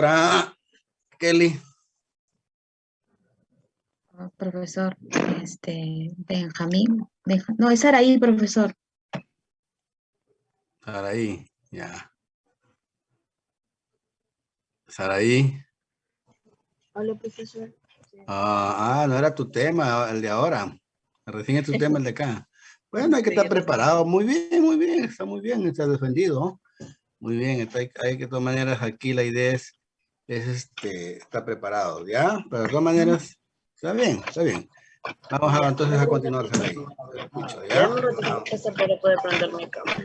Para Kelly. Profesor, Benjamín. No, es Saraí, profesor. Saraí, ya. Saraí. Hola, profesor. No era tu tema el de ahora. Recién es tu tema el de acá. Bueno, hay que estar preparado. Muy bien. Está muy bien, está defendido. Muy bien, hay que de todas maneras aquí la idea es estar preparado, ¿ya? Pero de todas maneras, está bien. Vamos entonces a continuar ahí. Escucho, ¿ya? Para poder prender mi cámara.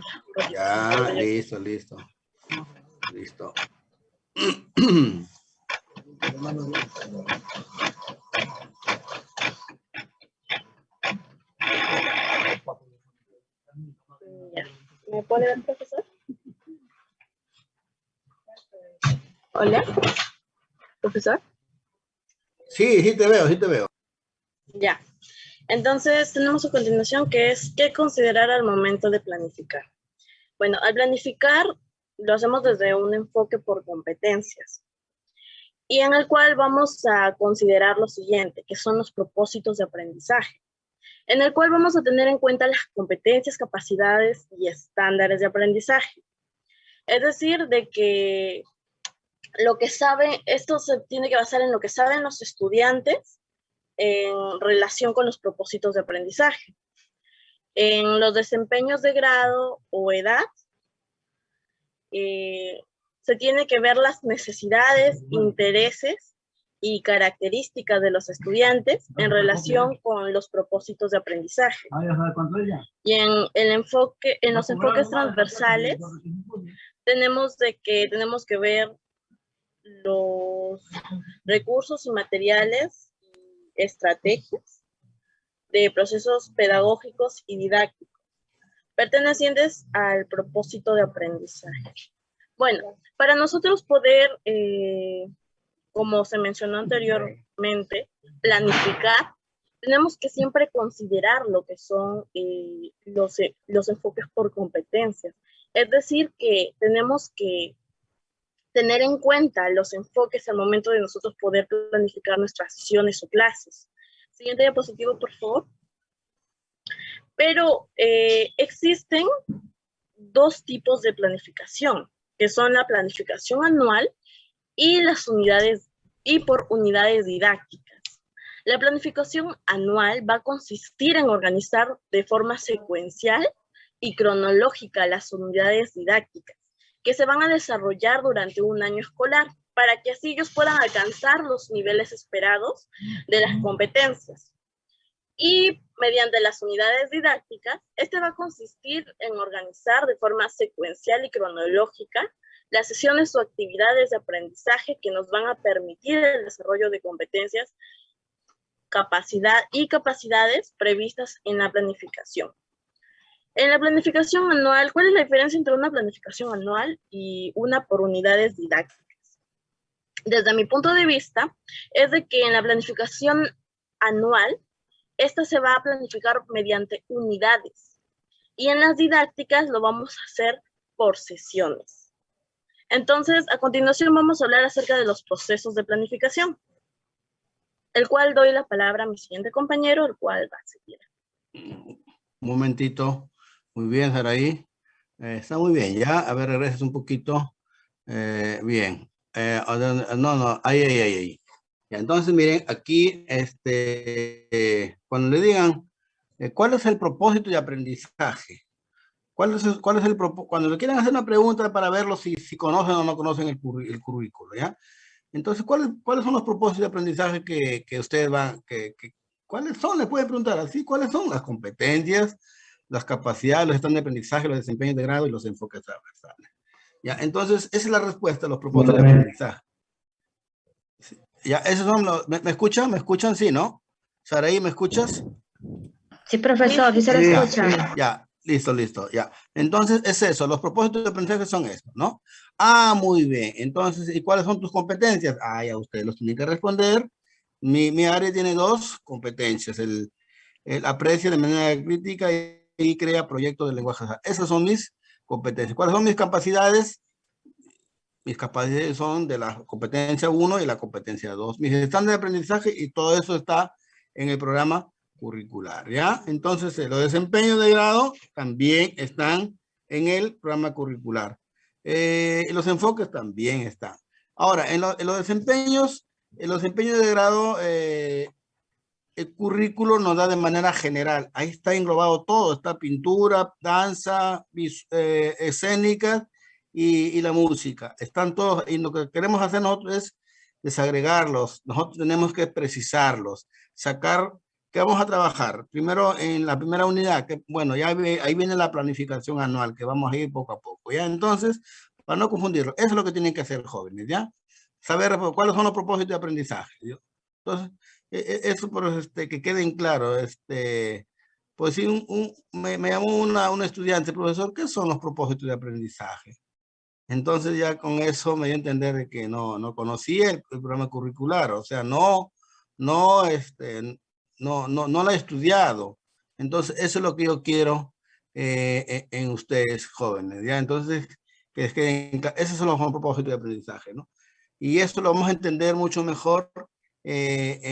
Ya, listo. Ya. ¿Me puede ver, profesor? Hola, profesor. Sí te veo. Ya. Entonces, tenemos a continuación que es qué considerar al momento de planificar. Bueno, al planificar lo hacemos desde un enfoque por competencias y en el cual vamos a considerar lo siguiente, que son los propósitos de aprendizaje, en el cual vamos a tener en cuenta las competencias, capacidades y estándares de aprendizaje. Es decir, de que lo que sabe, esto se tiene que basar en lo que saben los estudiantes en relación con los propósitos de aprendizaje. En los desempeños de grado o edad, se tiene que ver las necesidades, intereses y características de los estudiantes en relación con los propósitos de aprendizaje. Y en los enfoques transversales, tenemos que ver los recursos y materiales, estrategias de procesos pedagógicos y didácticos pertenecientes al propósito de aprendizaje. Bueno, para nosotros poder, como se mencionó anteriormente, planificar, tenemos que siempre considerar lo que son los enfoques por competencias. Es decir, que tenemos que tener en cuenta los enfoques al momento de nosotros poder planificar nuestras sesiones o clases. Siguiente diapositiva, por favor. Pero existen dos tipos de planificación, que son la planificación anual y por unidades didácticas. La planificación anual va a consistir en organizar de forma secuencial y cronológica las unidades didácticas que se van a desarrollar durante un año escolar para que así ellos puedan alcanzar los niveles esperados de las competencias. Y mediante las unidades didácticas, va a consistir en organizar de forma secuencial y cronológica las sesiones o actividades de aprendizaje que nos van a permitir el desarrollo de competencias, capacidades previstas en la planificación. En la planificación anual, ¿cuál es la diferencia entre una planificación anual y una por unidades didácticas? Desde mi punto de vista, es de que en la planificación anual, esta se va a planificar mediante unidades y en las didácticas lo vamos a hacer por sesiones. Entonces, a continuación vamos a hablar acerca de los procesos de planificación, el cual doy la palabra a mi siguiente compañero, el cual va a seguir. Un momentito. Muy bien, Saraí. Está muy bien, ya. A ver, regresas un poquito. Bien. Ahí. Ya, entonces, miren, aquí, cuando le digan, ¿cuál es el propósito de aprendizaje? ¿Cuál es el propósito? Cuando le quieren hacer una pregunta para verlo si conocen o no conocen el currículo, ¿ya? Entonces, ¿cuáles son los propósitos de aprendizaje que ustedes van, cuáles son? Les pueden preguntar así, ¿cuáles son las competencias, las capacidades, los estándares de aprendizaje, los desempeños de grado y los enfoques transversales? ¿Ya? Entonces, esa es la respuesta a los propósitos de aprendizaje. Ya, esos son ¿me escuchan? ¿Me escuchan? Sí, ¿no? Saraí, ¿me escuchas? Sí, profesor, sí se lo escucha. Ya, listo, ya. Entonces, es eso, los propósitos de aprendizaje son estos, ¿no? Muy bien. Entonces, ¿y cuáles son tus competencias? Ya ustedes los tienen que responder. Mi área tiene dos competencias, el aprecia de manera crítica y crea proyectos de lenguaje. Esas son mis competencias. ¿Cuáles son mis capacidades? mis capacidades son de la competencia 1 y la competencia 2. Mis estándares de aprendizaje y todo eso está en el programa curricular, ¿ya? Entonces, los desempeños de grado también están en el programa curricular. Los enfoques también están. Ahora, en los desempeños de grado, el currículo nos da de manera general. Ahí está englobado todo. Está pintura, danza, escénica y la música. Están todos. Y lo que queremos hacer nosotros es desagregarlos. Nosotros tenemos que precisarlos. Sacar qué vamos a trabajar. Primero, en la primera unidad, que bueno, ya ahí viene la planificación anual, que vamos a ir poco a poco. ¿Ya? Entonces, para no confundirlo, eso es lo que tienen que hacer jóvenes, ¿ya? Saber cuáles son los propósitos de aprendizaje. ¿Ya? Entonces, eso por que queden claro. Pues sí, me llamó una estudiante, profesor, ¿qué son los propósitos de aprendizaje? Entonces ya con eso me dio a entender de que no conocía el programa curricular, o sea, no lo he estudiado. Entonces eso es lo que yo quiero en ustedes jóvenes, ¿ya? Entonces, esos son los propósitos de aprendizaje, ¿no? Y esto lo vamos a entender mucho mejor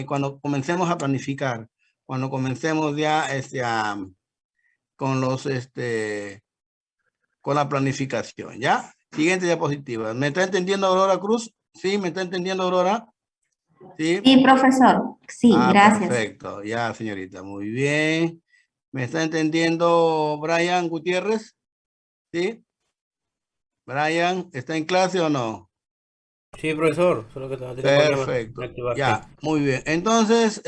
cuando comencemos a planificar, cuando comencemos ya con con la planificación, ¿ya? Siguiente diapositiva. ¿Me está entendiendo Aurora Cruz? ¿Sí? ¿Me está entendiendo Aurora? Sí. Sí, profesor. Sí, gracias. Perfecto. Ya, señorita. Muy bien. ¿Me está entendiendo Brian Gutiérrez? ¿Sí? Brian, ¿está en clase o no? Sí, profesor. Solo que tengo Perfecto. Ya, muy bien. Entonces,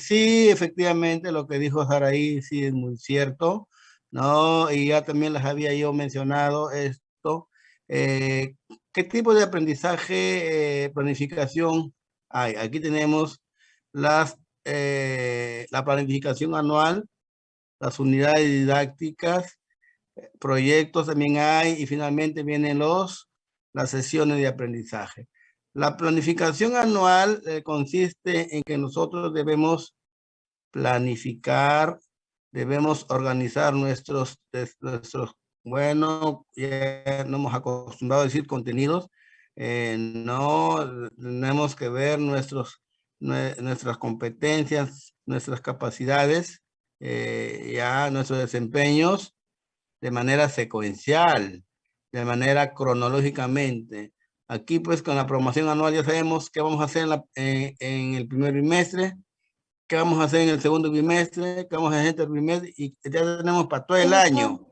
sí, efectivamente, lo que dijo Saraí sí es muy cierto, ¿no? Y ya también les había yo mencionado esto. ¿Qué tipo de aprendizaje, planificación hay? Aquí tenemos la planificación anual, las unidades didácticas, proyectos también hay, y finalmente vienen las sesiones de aprendizaje. La planificación anual consiste en que nosotros debemos planificar, debemos organizar nuestros, bueno, ya no hemos acostumbrado a decir contenidos, no tenemos que ver nuestras competencias, nuestras capacidades, ya nuestros desempeños de manera secuencial, de manera cronológicamente. Aquí pues con la programación anual ya sabemos qué vamos a hacer en el primer bimestre, qué vamos a hacer en el segundo bimestre, qué vamos a hacer en el tercer bimestre, y ya tenemos para todo el año.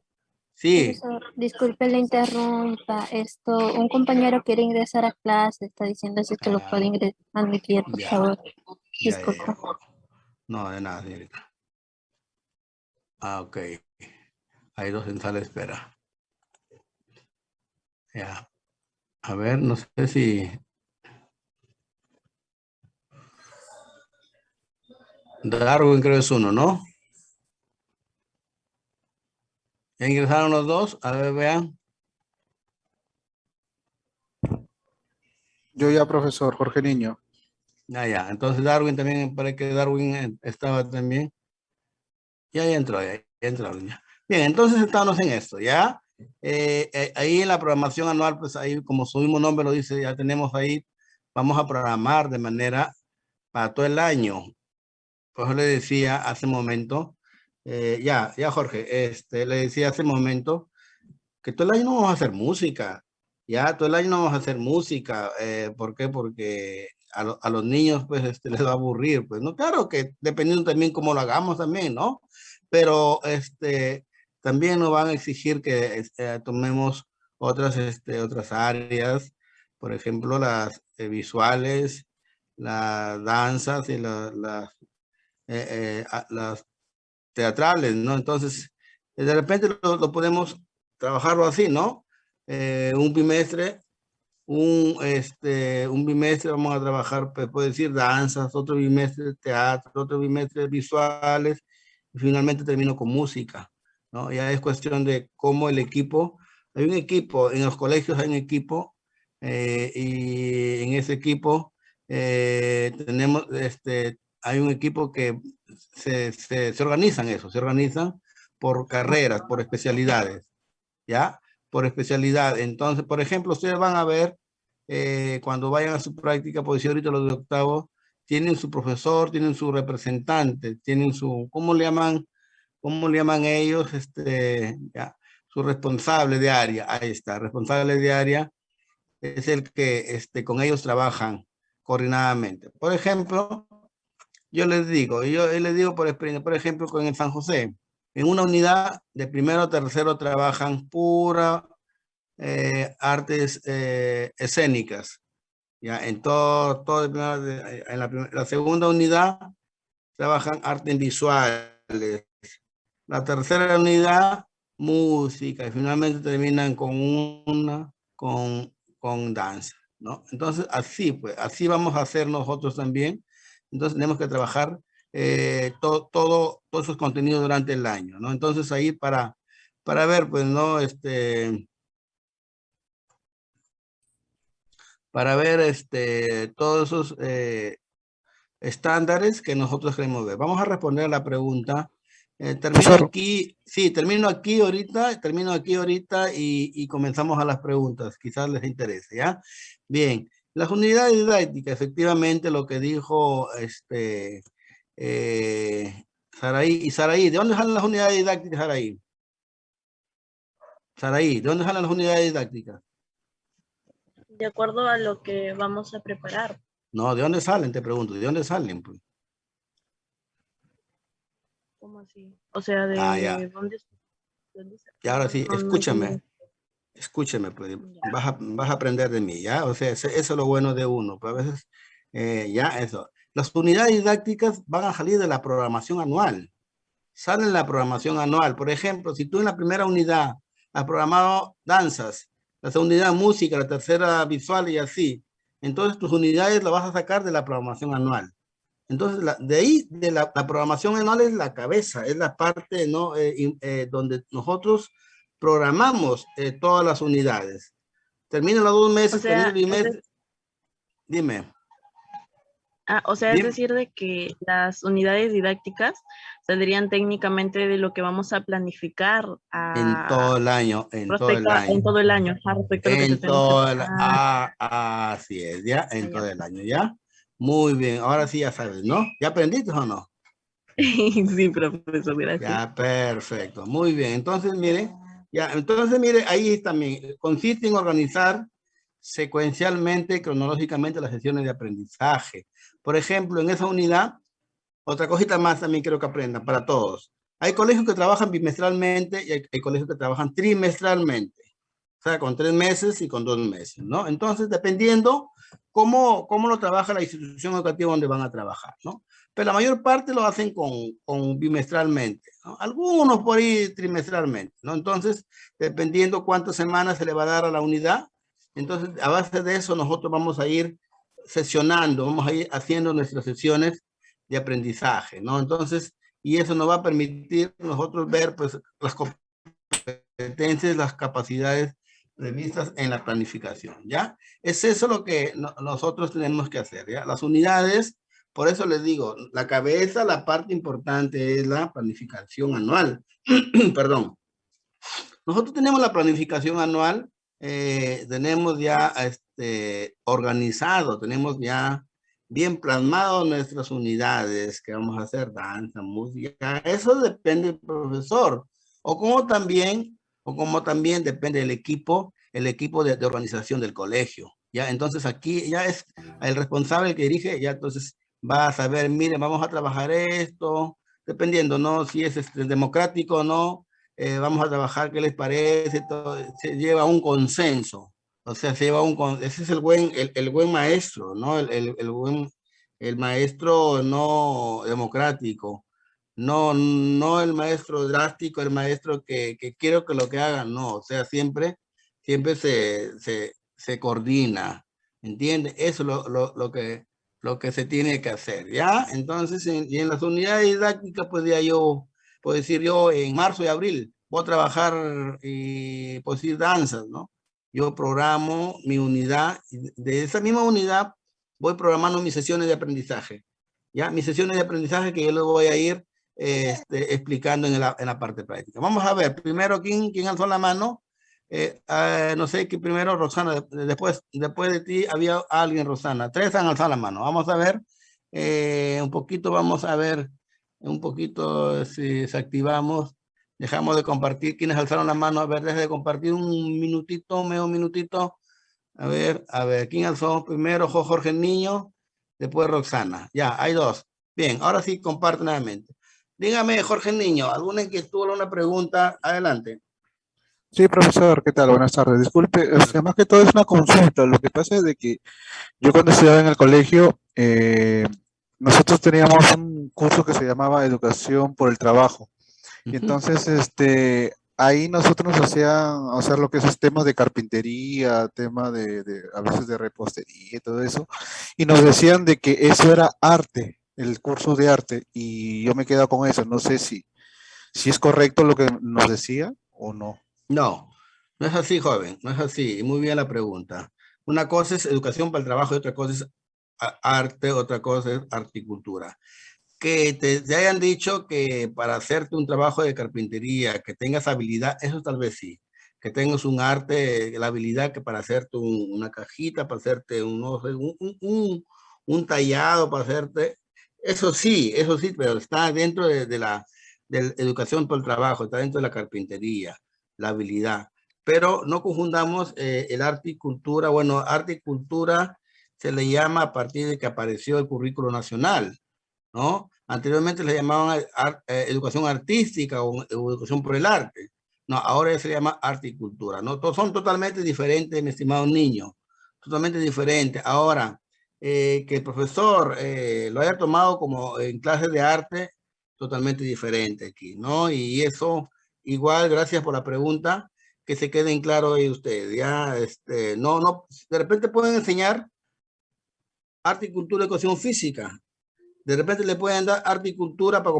Sí. Profesor, disculpe, le interrumpa. Un compañero quiere ingresar a clase, está diciendo si que lo puede admitir, por favor. Disculpe. Ya. No, de nada, señorita. Ok. Hay dos en sala de espera. Ya. A ver, no sé si... Darwin creo es uno, ¿no? ¿Ya ingresaron los dos? A ver, vean. Yo ya, profesor, Jorge Niño. Ya. Entonces Darwin también, parece que Darwin estaba también. Ya entró, ya entró. Ya. Bien, entonces estamos en esto, ¿ya? Ahí en la programación anual, pues ahí como su mismo nombre lo dice, ya tenemos ahí, vamos a programar de manera para todo el año. Por eso le decía hace un momento, ya Jorge, le decía hace un momento que todo el año no vamos a hacer música, ya todo el año no vamos a hacer música. ¿Por qué? Porque a los niños pues les va a aburrir, pues no, claro que dependiendo también cómo lo hagamos también, ¿no? Pero también nos van a exigir que tomemos otras áreas, por ejemplo las visuales, las danzas y las teatrales, ¿no? Entonces, de repente lo podemos trabajarlo así, ¿no? Un bimestre vamos a trabajar, pues, puede decir danzas, otro bimestre teatro, otro bimestre visuales, y finalmente termino con música, ¿no? Ya es cuestión de cómo el equipo, hay un equipo, en los colegios hay un equipo, y en ese equipo tenemos, hay un equipo que se organizan por carreras, por especialidades, ¿ya? por especialidad. Entonces, por ejemplo, ustedes van a ver cuando vayan a su práctica, pues si ahorita los de octavo tienen su profesor, tienen su representante, tienen su, ¿cómo le llaman ellos? Ya, su responsable de área, ahí está, responsable de área es el que con ellos trabajan coordinadamente. Por ejemplo, yo les digo por experiencia, por ejemplo, con el San José, en una unidad de primero a tercero trabajan pura artes escénicas. Ya, en la segunda unidad trabajan artes visuales. La tercera unidad, música. Y finalmente terminan con danza, ¿no? Entonces, así pues, así vamos a hacer nosotros también. Entonces, tenemos que trabajar todos esos contenidos durante el año, ¿no? Entonces, ahí para ver, pues, ¿no? Para ver todos esos estándares que nosotros queremos ver. Vamos a responder a la pregunta. Termino aquí ahorita y comenzamos a las preguntas. Quizás les interese, ¿ya? Bien, las unidades didácticas, efectivamente lo que dijo Saraí. Y Saraí, ¿de dónde salen las unidades didácticas, Saraí? Saraí, ¿de dónde salen las unidades didácticas? De acuerdo a lo que vamos a preparar. No, ¿de dónde salen? Te pregunto, ¿de dónde salen? Pues? ¿Cómo así? O sea, ¿de ya. dónde Y ahora sí, escúchame, pues, vas a aprender de mí, ¿ya? O sea, eso es lo bueno de uno, pues a veces, ya, eso. Las unidades didácticas van a salir de la programación anual. Salen la programación anual. Por ejemplo, si tú en la primera unidad has programado danzas, la segunda unidad música, la tercera visual y así, entonces tus unidades las vas a sacar de la programación anual. Entonces, de ahí, de la programación anual es la cabeza, es la parte, ¿no? Donde nosotros programamos todas las unidades. Termina los 2 meses, o sea, termina el bimestre. Dime. O sea, es decir, de que las unidades didácticas saldrían técnicamente de lo que vamos a planificar en todo el año, en todo el año, respecto a lo que tenemos que así es, ya, todo el año, ¿ya? Muy bien, ahora sí ya sabes, ¿no? ¿Ya aprendiste o no? Sí, profesor, gracias. Ya, perfecto, muy bien. Entonces, mire, ahí también consiste en organizar secuencialmente, cronológicamente las sesiones de aprendizaje. Por ejemplo, en esa unidad, otra cosita más también quiero que aprendan para todos. Hay colegios que trabajan bimestralmente y hay colegios que trabajan trimestralmente. O sea, con 3 meses y con 2 meses, ¿no? Entonces, dependiendo cómo lo trabaja la institución educativa donde van a trabajar, ¿no? Pero la mayor parte lo hacen con bimestralmente, ¿no? Algunos por ahí trimestralmente, ¿no? Entonces, dependiendo cuántas semanas se le va a dar a la unidad, entonces, a base de eso, nosotros vamos a ir sesionando, vamos a ir haciendo nuestras sesiones de aprendizaje, ¿no? Entonces, y eso nos va a permitir nosotros ver, pues, las competencias, las capacidades previstas en la planificación, ¿ya? Es eso lo que nosotros tenemos que hacer, ¿ya? Las unidades, por eso les digo, la cabeza, la parte importante es la planificación anual. Perdón. Nosotros tenemos la planificación anual, tenemos ya organizado, tenemos ya bien plasmado nuestras unidades, que vamos a hacer danza, música, eso depende del profesor, o como también depende del equipo de organización del colegio, ¿ya? Entonces aquí ya es el responsable que dirige, ya entonces va a saber, miren, vamos a trabajar esto, dependiendo, ¿no? Si es democrático o no, vamos a trabajar, ¿qué les parece? Todo, se lleva un consenso, o sea, ese es el buen maestro, ¿no? El maestro no democrático, no el maestro drástico, el maestro que quiero que lo que hagan, no, o sea, siempre se coordina, ¿entiende? Eso es lo que se tiene que hacer, ¿ya? Entonces, y en las unidades didácticas, pues ya puedo decir yo, en marzo y abril, voy a trabajar y pues ir danzas, ¿no? Yo programo mi unidad, de esa misma unidad voy programando mis sesiones de aprendizaje, ¿ya? Mis sesiones de aprendizaje que yo les voy a ir explicando en la parte práctica. Vamos a ver, primero, ¿quién alzó la mano? No sé, que primero Roxana, después de ti había alguien, Roxana. 3 han alzado la mano. Vamos a ver, un poquito, vamos a ver, un poquito si activamos. Dejamos de compartir. ¿Quiénes alzaron la mano? A ver, deje de compartir un minutito, medio minutito. A ver, ¿quién alzó primero? Jorge Niño, después Roxana. Ya, hay 2. Bien, ahora sí comparto nuevamente. Dígame, Jorge Niño, ¿alguna inquietud o una pregunta? Adelante. Sí, profesor, ¿qué tal? Buenas tardes. Disculpe, más que todo es una consulta. Lo que pasa es de que yo cuando estudiaba en el colegio, nosotros teníamos un curso que se llamaba Educación por el Trabajo. Y entonces, ahí nosotros nos hacían hacer lo que es temas de carpintería, tema a veces de repostería y todo eso. Y nos decían de que eso era arte, el curso de arte. Y yo me quedo con eso. No sé si es correcto lo que nos decía o no. No, no es así, joven, no es así. Muy bien la pregunta. Una cosa es educación para el trabajo y otra cosa es arte, otra cosa es horticultura. Que te hayan dicho que para hacerte un trabajo de carpintería, que tengas habilidad, eso tal vez sí. Que tengas un arte, la habilidad que para hacerte una cajita, para hacerte un tallado, para hacerte, eso sí, pero está dentro de la educación por el trabajo, está dentro de la carpintería, la habilidad. Pero no confundamos el arte y cultura. Bueno, arte y cultura se le llama a partir de que apareció el currículo nacional, ¿no? Anteriormente le llamaban educación artística o educación por el arte. No, ahora se llama arte y cultura, ¿no? Son totalmente diferentes, mi estimado niño. Totalmente diferentes. Ahora, que el profesor lo haya tomado como en clases de arte, totalmente diferente aquí, ¿no? Y eso, igual, gracias por la pregunta, que se queden claro ahí ustedes, ¿ya? No, de repente pueden enseñar arte y cultura, educación física. De repente le pueden dar arte y cultura para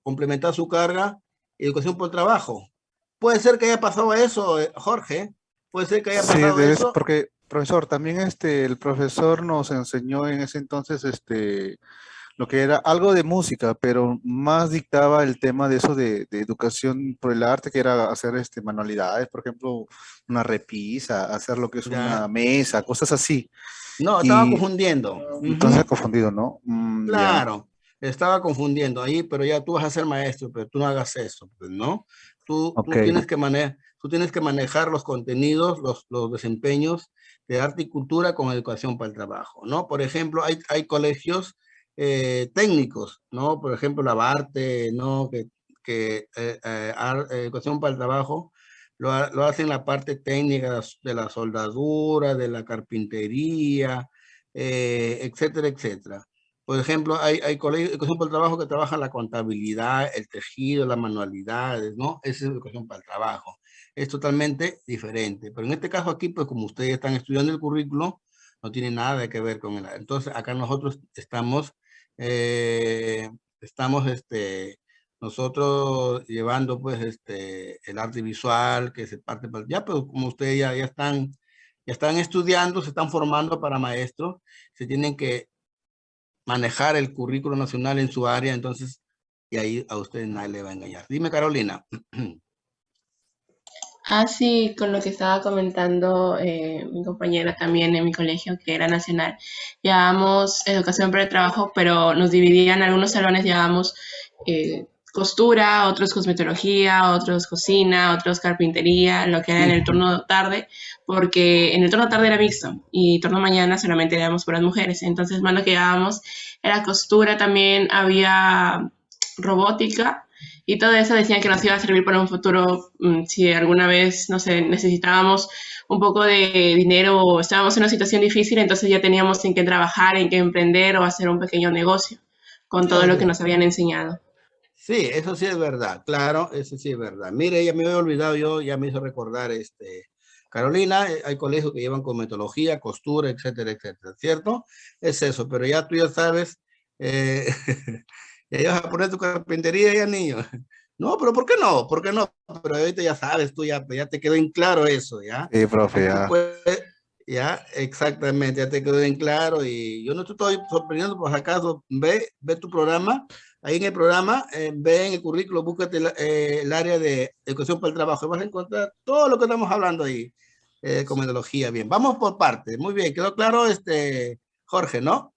complementar su carga, educación por trabajo. Puede ser que haya pasado eso, Jorge. Puede ser que haya pasado eso. Porque, profesor, también el profesor nos enseñó en ese entonces lo que era algo de música, pero más dictaba el tema de eso de educación por el arte, que era hacer manualidades, por ejemplo, una repisa, hacer lo que es una mesa, cosas así. No, estaba confundiendo. Entonces confundido, ¿no? Claro, estaba confundiendo ahí, pero ya tú vas a ser maestro, pero tú no hagas eso, pues, ¿no? Tú tienes que manejar los contenidos, los desempeños de arte y cultura con educación para el trabajo, ¿no? Por ejemplo, hay colegios técnicos, ¿no? Por ejemplo, la Barte, ¿no? Educación para el trabajo lo hacen la parte técnica de la soldadura, de la carpintería, etcétera, etcétera. Por ejemplo, hay colegios de educación para el trabajo que trabajan la contabilidad, el tejido, las manualidades, ¿no? Esa es educación para el trabajo. Es totalmente diferente. Pero en este caso aquí, pues como ustedes están estudiando el currículo, no tiene nada que ver con el... Entonces, acá nosotros nosotros llevando pues el arte visual, que es parte, ya, pero como ustedes ya están estudiando, se están formando para maestros, se tienen que manejar el currículo nacional en su área, entonces, y ahí a ustedes nadie le va a engañar. Dime, Carolina. Sí, con lo que estaba comentando mi compañera también en mi colegio, que era nacional, llevábamos educación para el trabajo, pero nos dividían, algunos salones llevábamos costura, otros cosmetología, otros cocina, otros carpintería, lo que era en el turno tarde, porque en el turno tarde era mixto y turno mañana solamente éramos por las mujeres. Entonces, más lo que llevábamos era costura, también había robótica y todo eso. Decían que nos iba a servir para un futuro si alguna vez, no sé, necesitábamos un poco de dinero o estábamos en una situación difícil, entonces ya teníamos en qué trabajar, en qué emprender o hacer un pequeño negocio con todo lo que nos habían enseñado. Sí, eso sí es verdad, claro, eso sí es verdad. Mire, ya me había olvidado ya me hizo recordar Carolina, hay colegios que llevan cosmetología, costura, etcétera, etcétera, ¿cierto? Es eso, pero ya tú ya sabes, ya vas a poner tu carpintería ya, niño. No, pero ¿por qué no? ¿Por qué no? Pero ahorita ya sabes, tú ya te quedó en claro eso, ¿ya? Sí, profe, ya. Ya, exactamente, ya te quedó bien claro y yo no te estoy sorprendiendo por si acaso, ve tu programa, ahí en el programa, ve en el currículo, búscate el área de educación para el trabajo, vas a encontrar todo lo que estamos hablando ahí, con metodología, bien, vamos por partes, muy bien, quedó claro, Jorge, ¿no?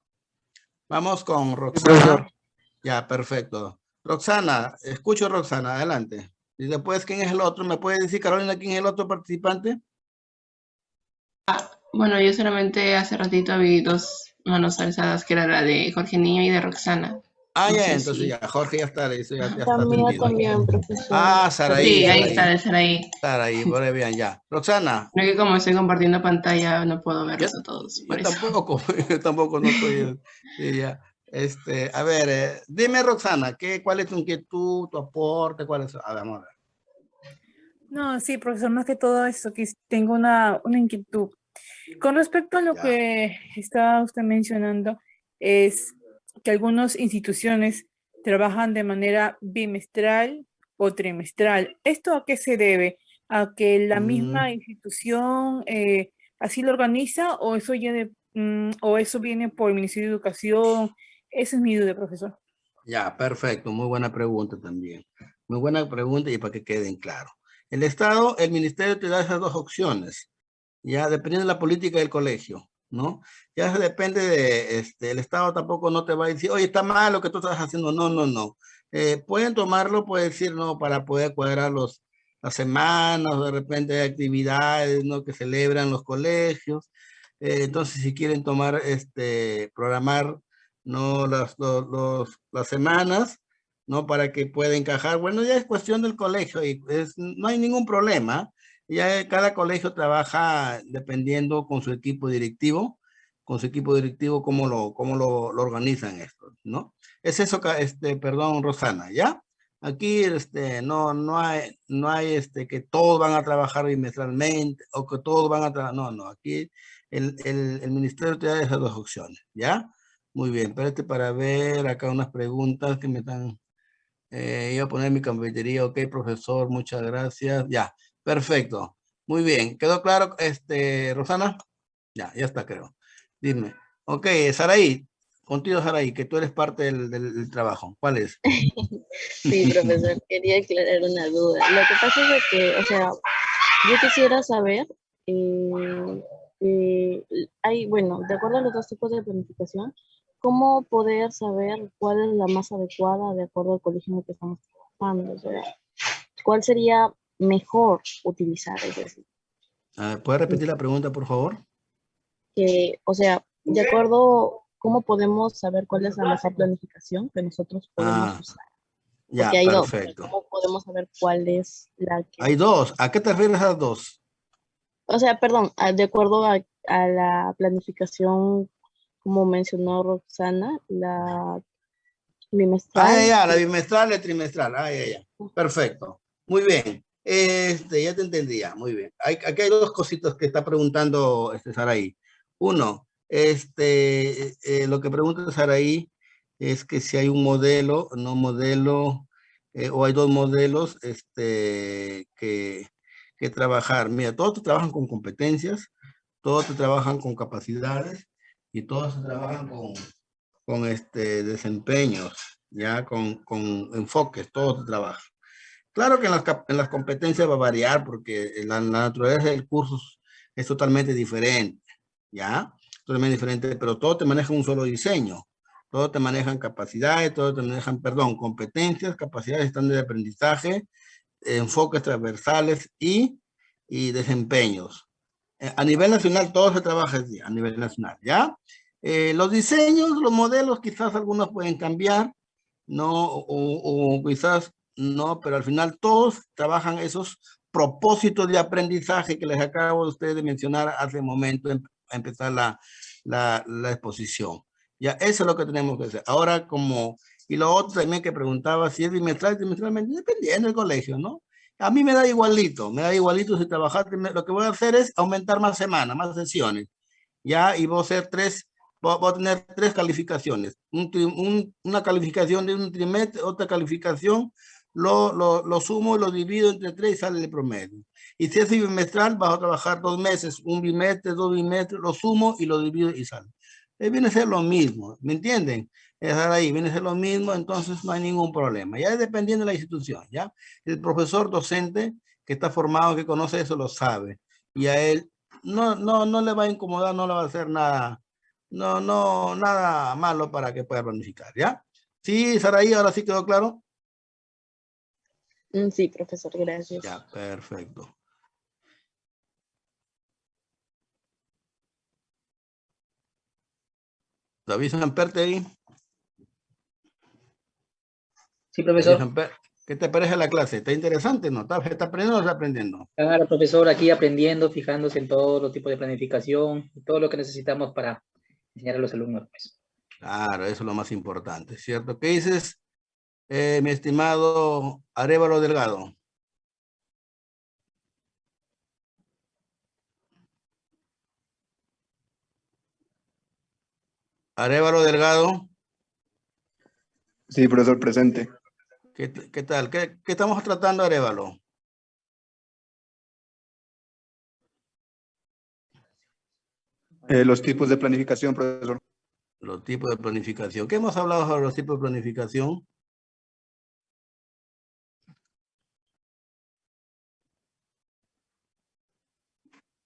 Vamos con Sí, Roxana, profesor. ya, perfecto. Roxana, escucho Roxana, adelante. Y después, ¿quién es el otro? ¿Me puede decir, Carolina, quién es el otro participante? Bueno, yo solamente hace ratito vi dos manos alzadas, que era la de Jorge Niño y de Roxana. Ah, No ya, sé entonces si... ya, Jorge ya está, eso ya está La mía atendido. también, profesor. Ah, Saraí, Sí, ahí Saraí, está, de ser ahí. Saraí, muy bien, ya. Roxana, No, que como estoy compartiendo pantalla, no puedo yo, verlos a todos, por yo eso. tampoco, yo tampoco no estoy, sí, ya. A ver, dime, Roxana, ¿cuál es tu inquietud, tu aporte, cuál es? A ver, vamos a ver. No, sí, profesor, más que todo eso, que tengo una inquietud. Con respecto a lo Ya. que estaba usted mencionando, es que algunas instituciones trabajan de manera bimestral o trimestral. ¿Esto a qué se debe? ¿A que la misma institución así lo organiza o eso, o eso viene por el Ministerio de Educación? Esa es mi duda, profesor. Ya, perfecto, muy buena pregunta también. Muy buena pregunta y para que queden claro. El Estado, el Ministerio te da esas dos opciones. Ya dependiendo de la política del colegio, ¿no? Ya se depende de, el Estado tampoco no te va a decir, oye, está mal lo que tú estás haciendo, no, no, no. Pueden tomarlo, puede decir, no, para poder cuadrar las semanas, de repente hay actividades, ¿no? Que celebran los colegios. Entonces, si quieren tomar, programar, ¿no? Las semanas, ¿no? Para que pueda encajar. Bueno, ya es cuestión del colegio y no hay ningún problema. Ya cada colegio trabaja dependiendo con su equipo directivo, cómo lo organizan esto, ¿no? Es eso, perdón, Rosana, ¿ya? Aquí, no hay, que todos van a trabajar bimestralmente o que todos van a trabajar, no, aquí el ministerio te da esas dos opciones, ¿ya? Muy bien, espérate para ver acá unas preguntas que me están, iba a poner mi cafetería, ok, profesor, muchas gracias, ya. Perfecto. Muy bien. ¿Quedó claro, Rosana? Ya está, creo. Dime. Ok, Saraí. Contigo, Saraí, que tú eres parte del trabajo. ¿Cuál es? Sí, profesor, quería aclarar una duda. Lo que pasa es de que, o sea, yo quisiera saber, bueno, de acuerdo a los dos tipos de planificación, ¿cómo poder saber cuál es la más adecuada de acuerdo al colegio en el que estamos trabajando? O sea, ¿cuál sería mejor utilizar? Es decir, ¿Puedes repetir la pregunta, por favor? o sea, de acuerdo, ¿cómo podemos saber cuál es la mejor planificación que nosotros podemos usar? Porque Ya, hay dos. perfecto. ¿Cómo podemos saber cuál es la que... Hay dos. ¿A qué te refieres a dos? O sea, perdón, de acuerdo a la planificación, como mencionó Roxana, la bimestral. Ya, la bimestral, la trimestral. Ya. Perfecto. Muy bien. Ya te entendía. Muy bien. Aquí hay dos cositas que está preguntando Saraí. Uno, lo que pregunta Saraí es que si hay un modelo, no modelo, o hay dos modelos que trabajar. Mira, todos trabajan con competencias, todos trabajan con capacidades y todos trabajan con desempeños, ya con enfoques, todo se trabaja. Claro que en las competencias va a variar porque la naturaleza del curso es totalmente diferente, ¿ya? Totalmente diferente, pero todo te maneja un solo diseño. Todo te manejan capacidades, todo te manejan, perdón, competencias, capacidades, estándares de aprendizaje, enfoques transversales y desempeños. A nivel nacional todo se trabaja así, a nivel nacional, ¿ya? Los diseños, los modelos, quizás algunos pueden cambiar, ¿no? O quizás no, pero al final todos trabajan esos propósitos de aprendizaje que les acabo de ustedes de mencionar hace un momento a empezar la exposición. Ya, eso es lo que tenemos que hacer. Ahora, y lo otro también que preguntaba, si es bimestral, trimestralmente, dependiendo del colegio, ¿no? A mí me da igualito si trabajaste, lo que voy a hacer es aumentar más semanas, más sesiones, ya, y voy a tener 3 calificaciones, una calificación de un trimestre, otra calificación, lo sumo y lo divido entre 3 y sale el promedio. Y si es bimestral, vas a trabajar 2 meses, un bimestre, 2 bimestres, lo sumo y lo divido y sale. Viene a ser lo mismo, ¿me entienden? Estar ahí, viene a ser lo mismo, entonces no hay ningún problema. Ya es dependiendo de la institución, ¿ya? El profesor docente que está formado, que conoce eso, lo sabe. Y a él no le va a incomodar, no le va a hacer nada, nada malo para que pueda planificar, ¿ya? Sí, Saraí, ahora sí quedó claro. Sí, profesor, gracias. Ya, perfecto. David Samperte ahí. Sí, profesor. ¿Qué te parece la clase? ¿Está interesante? ¿No? ¿Está aprendiendo o está aprendiendo? Claro, profesor, aquí aprendiendo, fijándose en todos los tipos de planificación, todo lo que necesitamos para enseñar a los alumnos, pues. Claro, eso es lo más importante, ¿cierto? ¿Qué dices, mi estimado Arévalo Delgado? Arévalo Delgado. Sí, profesor, presente. ¿Qué tal? ¿Qué estamos tratando, Arévalo? Los tipos de planificación, profesor. Los tipos de planificación. ¿Qué hemos hablado sobre los tipos de planificación?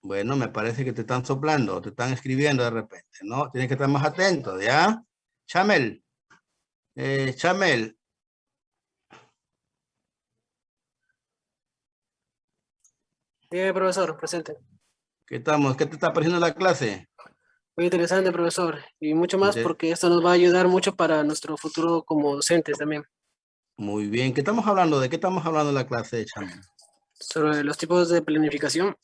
Bueno, me parece que te están soplando, te están escribiendo de repente, ¿no? Tienes que estar más atento, ¿ya? Chamel. Chamel. Bien, profesor, presente. ¿Qué te está pareciendo la clase? Muy interesante, profesor. Y mucho más porque esto nos va a ayudar mucho para nuestro futuro como docentes también. Muy bien. ¿Qué estamos hablando? ¿De qué estamos hablando en la clase de Chamel? Sobre los tipos de planificación.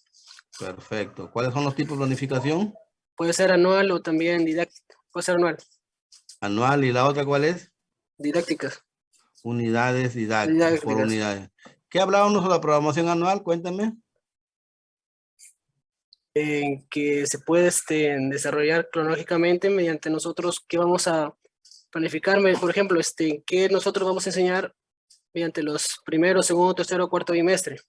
Perfecto. ¿Cuáles son los tipos de planificación? Puede ser anual o también didáctica. Puede ser anual. Anual. ¿Y la otra cuál es? Didácticas. Unidades didácticas. Por unidades. ¿Qué hablábamos de la programación anual? Cuéntame. Que se puede desarrollar cronológicamente mediante nosotros que vamos a planificar, por ejemplo, que nosotros vamos a enseñar mediante los primero, segundo, tercero, cuarto bimestre.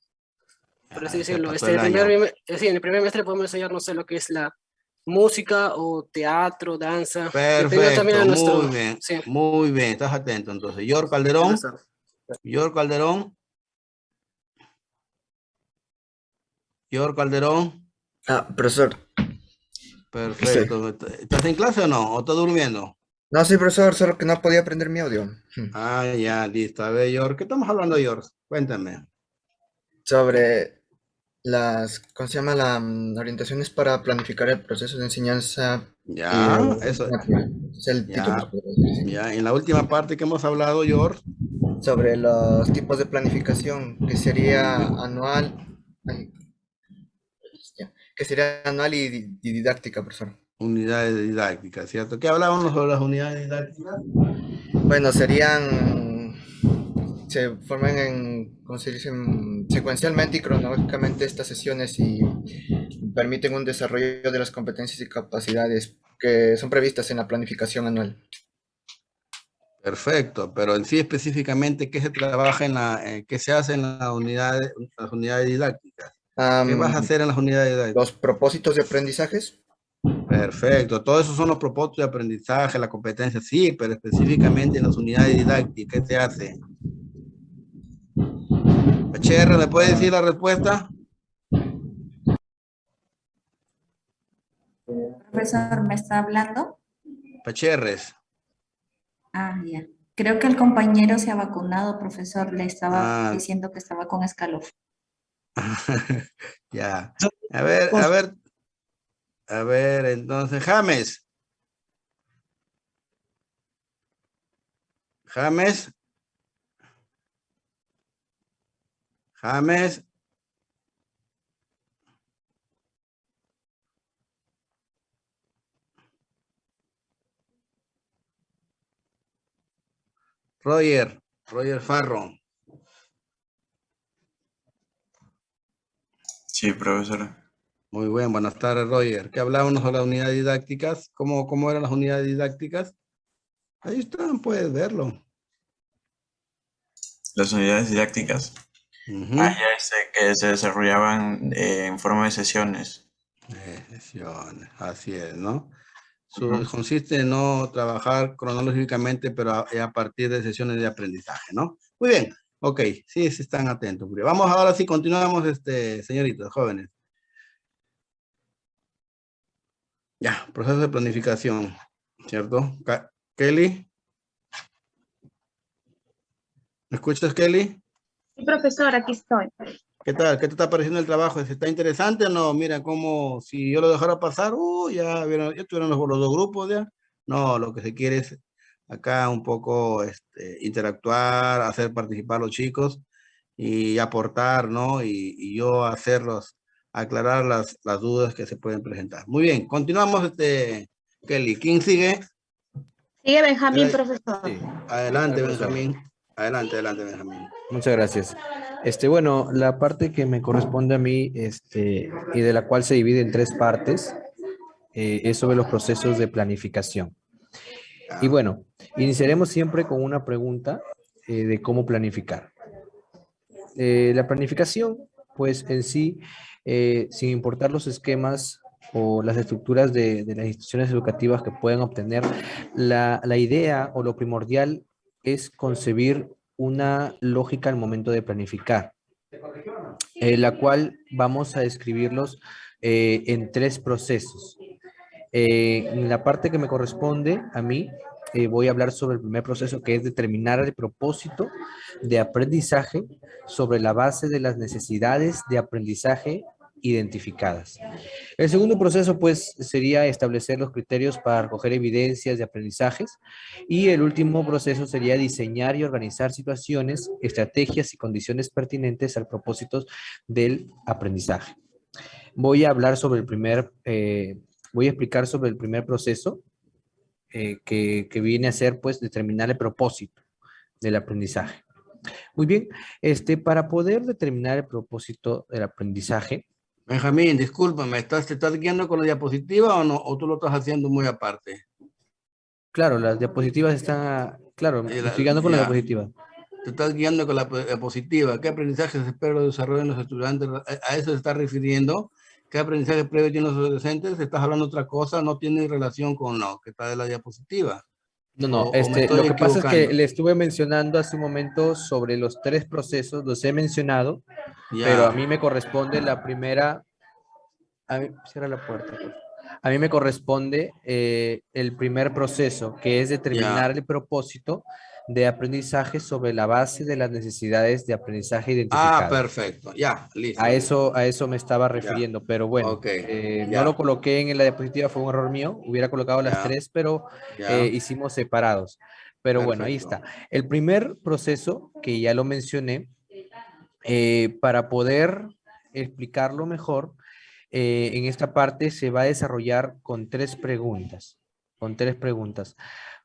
Por así decirlo. En el primer bimestre podemos enseñar, no sé, lo que es la música o teatro, danza. Perfecto, también de nuestro, muy bien, sí. Muy bien, estás atento entonces. Yor Calderón. Yor Calderón. Yor Calderón. Profesor. Perfecto. ¿Estás en clase o no? ¿O estás durmiendo? No, sí, profesor, solo que no podía aprender mi audio. Ah, ya, listo. A ver, Yor, ¿qué estamos hablando, Yor? Cuéntame. Sobre ¿cómo se llama? Las orientaciones para planificar el proceso de enseñanza. Ya, eso. Es el título. Ya, en la última parte que hemos hablado, Yor. Sobre los tipos de planificación, que sería anual. Que sería anual y didáctica, profesor. Unidades didácticas, ¿cierto? ¿Qué hablábamos sobre las unidades didácticas? Bueno, se forman ¿cómo se dice? Secuencialmente y cronológicamente estas sesiones y permiten un desarrollo de las competencias y capacidades que son previstas en la planificación anual. Perfecto, pero en sí específicamente, ¿qué se trabaja qué se hace en las unidades didácticas? ¿Qué vas a hacer en las unidades didácticas? Los propósitos de aprendizajes. Perfecto, todos esos son los propósitos de aprendizaje, la competencia, sí, pero específicamente en las unidades didácticas, ¿qué se hace? HR, ¿me puede decir la respuesta? Profesor, ¿me está hablando? Pacherres. Ah, ya. Creo que el compañero se ha vacunado, profesor. Le estaba diciendo que estaba con escalofrío. Ya. A ver, entonces, James. Roger Farro. Sí, profesor. Muy bien, buenas tardes, Roger. ¿Qué hablábamos sobre las unidades didácticas? ¿Cómo eran las unidades didácticas? Ahí están, puedes verlo. Las unidades didácticas. Que se desarrollaban en forma de sesiones. Sesiones, así es, ¿no? Consiste en no trabajar cronológicamente, pero a partir de sesiones de aprendizaje, ¿no? Muy bien, ok, sí, están atentos. Vamos ahora sí, continuamos, señoritas, jóvenes. Ya, proceso de planificación, ¿cierto? Kelly. ¿Me escuchas, Kelly? Sí, profesor, aquí estoy. ¿Qué tal? ¿Qué te está pareciendo el trabajo? ¿Está interesante o no? Mira, como si yo lo dejara pasar, ya vieron, ya tuvieron los dos grupos ya. No, lo que se quiere es acá un poco interactuar, hacer participar a los chicos y aportar, ¿no? Y yo hacerlos, aclarar las dudas que se pueden presentar. Muy bien, continuamos, Kelly. ¿Quién sigue? Sigue Benjamín, profesor. Sí. Adelante, Benjamín. Adelante, Benjamín. Muchas gracias. Bueno, la parte que me corresponde a mí, y de la cual se divide en 3 partes, es sobre los procesos de planificación. Y bueno, iniciaremos siempre con una pregunta de cómo planificar. La planificación, pues en sí, sin importar los esquemas o las estructuras de las instituciones educativas que pueden obtener, la idea o lo primordial es concebir una lógica al momento de planificar, la cual vamos a describirlos en 3 procesos. En la parte que me corresponde a mí, voy a hablar sobre el primer proceso, que es determinar el propósito de aprendizaje sobre la base de las necesidades de aprendizaje identificadas. El segundo proceso, pues, sería establecer los criterios para recoger evidencias de aprendizajes, y el último proceso sería diseñar y organizar situaciones, estrategias y condiciones pertinentes al propósito del aprendizaje. Voy a hablar sobre el primer, voy a explicar sobre el primer proceso, que viene a ser, pues, determinar el propósito del aprendizaje. Muy bien, para poder determinar el propósito del aprendizaje. Benjamín, discúlpame, ¿te estás guiando con la diapositiva o no? ¿O tú lo estás haciendo muy aparte? Claro, las diapositivas están, claro, me estoy guiando con la diapositiva. Te estás guiando con la diapositiva. ¿Qué aprendizaje se espera desarrollar en los estudiantes? ¿A eso se está refiriendo? ¿Qué aprendizaje previo tienen los adolescentes? ¿Estás hablando de otra cosa? ¿No tiene relación con lo que está de la diapositiva? No, lo que pasa es que le estuve mencionando hace un momento sobre los 3 procesos, los he mencionado, pero a mí me corresponde la primera, cierra la puerta. A mí me corresponde el primer proceso, que es determinar el propósito de aprendizaje sobre la base de las necesidades de aprendizaje identificadas. Ah, perfecto, ya, listo. A eso me estaba refiriendo, pero bueno, no lo coloqué en la diapositiva, fue un error mío, hubiera colocado las 3, pero hicimos separados. Pero bueno, ahí está. El primer proceso, que ya lo mencioné, para poder explicarlo mejor, en esta parte se va a desarrollar con 3 preguntas.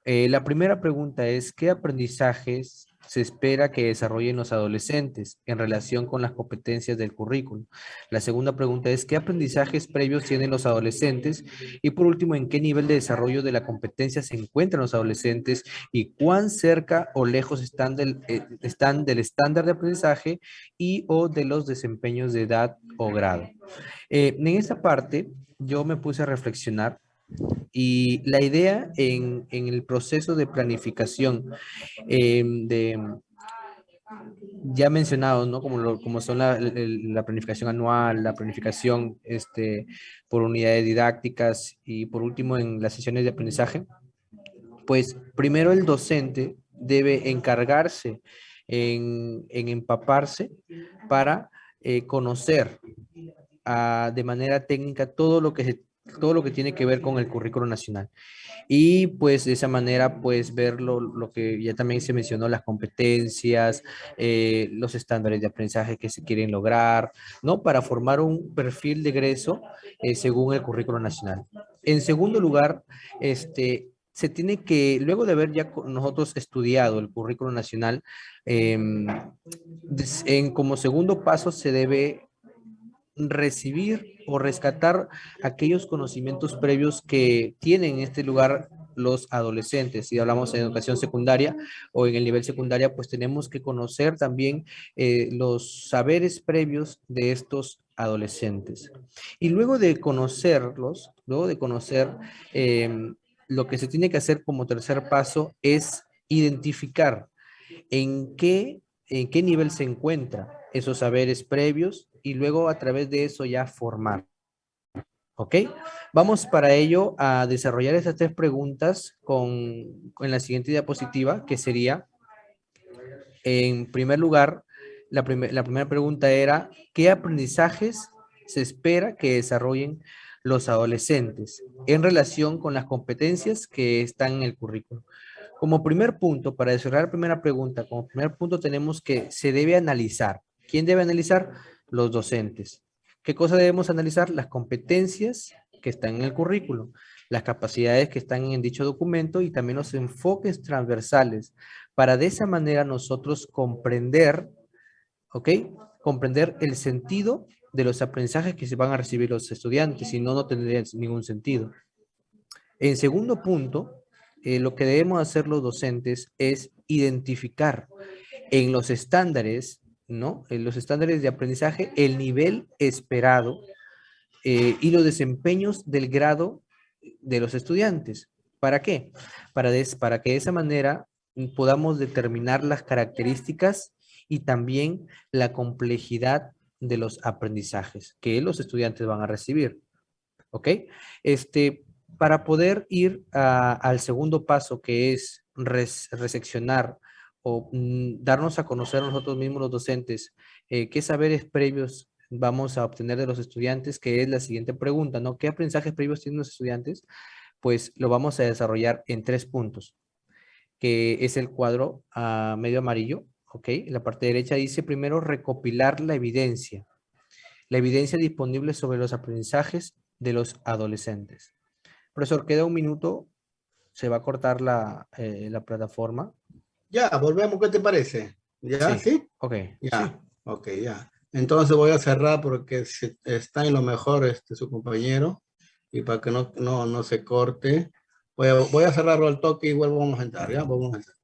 La primera pregunta es: ¿qué aprendizajes se espera que desarrollen los adolescentes en relación con las competencias del currículum? La segunda pregunta es: ¿qué aprendizajes previos tienen los adolescentes? Y por último, ¿en qué nivel de desarrollo de la competencia se encuentran los adolescentes y cuán cerca o lejos están del estándar de aprendizaje y o de los desempeños de edad o grado? En esta parte yo me puse a reflexionar. Y la idea en el proceso de planificación, ya mencionado, ¿no? Como son la planificación anual, la planificación por unidades didácticas y por último en las sesiones de aprendizaje, pues primero el docente debe encargarse en empaparse para conocer de manera técnica todo lo que tiene que ver con el currículo nacional. Y pues de esa manera, pues ver lo que ya también se mencionó, las competencias, los estándares de aprendizaje que se quieren lograr, ¿no? Para formar un perfil de egreso según el currículo nacional. En segundo lugar, se tiene que, luego de haber ya nosotros estudiado el currículo nacional, como segundo paso se debe recibir o rescatar aquellos conocimientos previos que tienen en este lugar los adolescentes. Si hablamos en educación secundaria o en el nivel secundaria, pues tenemos que conocer también los saberes previos de estos adolescentes. Y luego de conocerlos, lo que se tiene que hacer como tercer paso es identificar en qué nivel se encuentran esos saberes previos y luego a través de eso ya formar. ¿Ok? Vamos para ello a desarrollar estas 3 preguntas en la siguiente diapositiva, que sería, en primer lugar, la primera pregunta era, ¿qué aprendizajes se espera que desarrollen los adolescentes en relación con las competencias que están en el currículo? Como primer punto, para desarrollar la primera pregunta, como primer punto tenemos que se debe analizar. ¿Quién debe analizar? Los docentes. ¿Qué cosa debemos analizar? Las competencias que están en el currículo, las capacidades que están en dicho documento y también los enfoques transversales, para de esa manera nosotros comprender, ¿ok? Comprender el sentido de los aprendizajes que se van a recibir los estudiantes, si no, no tendría ningún sentido. En segundo punto, lo que debemos hacer los docentes es identificar en los estándares, ¿no? En los estándares de aprendizaje, el nivel esperado y los desempeños del grado de los estudiantes. ¿Para qué? Para que de esa manera podamos determinar las características y también la complejidad de los aprendizajes que los estudiantes van a recibir. ¿Ok? Para poder ir al segundo paso, que es reseccionar o darnos a conocer nosotros mismos los docentes, qué saberes previos vamos a obtener de los estudiantes, que es la siguiente pregunta, ¿no? ¿Qué aprendizajes previos tienen los estudiantes? Pues lo vamos a desarrollar en 3 puntos, que es el cuadro medio amarillo, ¿ok? En la parte derecha dice primero recopilar la evidencia disponible sobre los aprendizajes de los adolescentes. Profesor, queda un minuto, se va a cortar la plataforma. Ya, volvemos, ¿qué te parece? ¿Ya? ¿Sí? Ok. Ya, Sí. ok, ya. Entonces voy a cerrar porque está en lo mejor su compañero y para que no se corte. Voy a cerrarlo al toque y igual vamos a entrar, ¿ya? Vamos a entrar.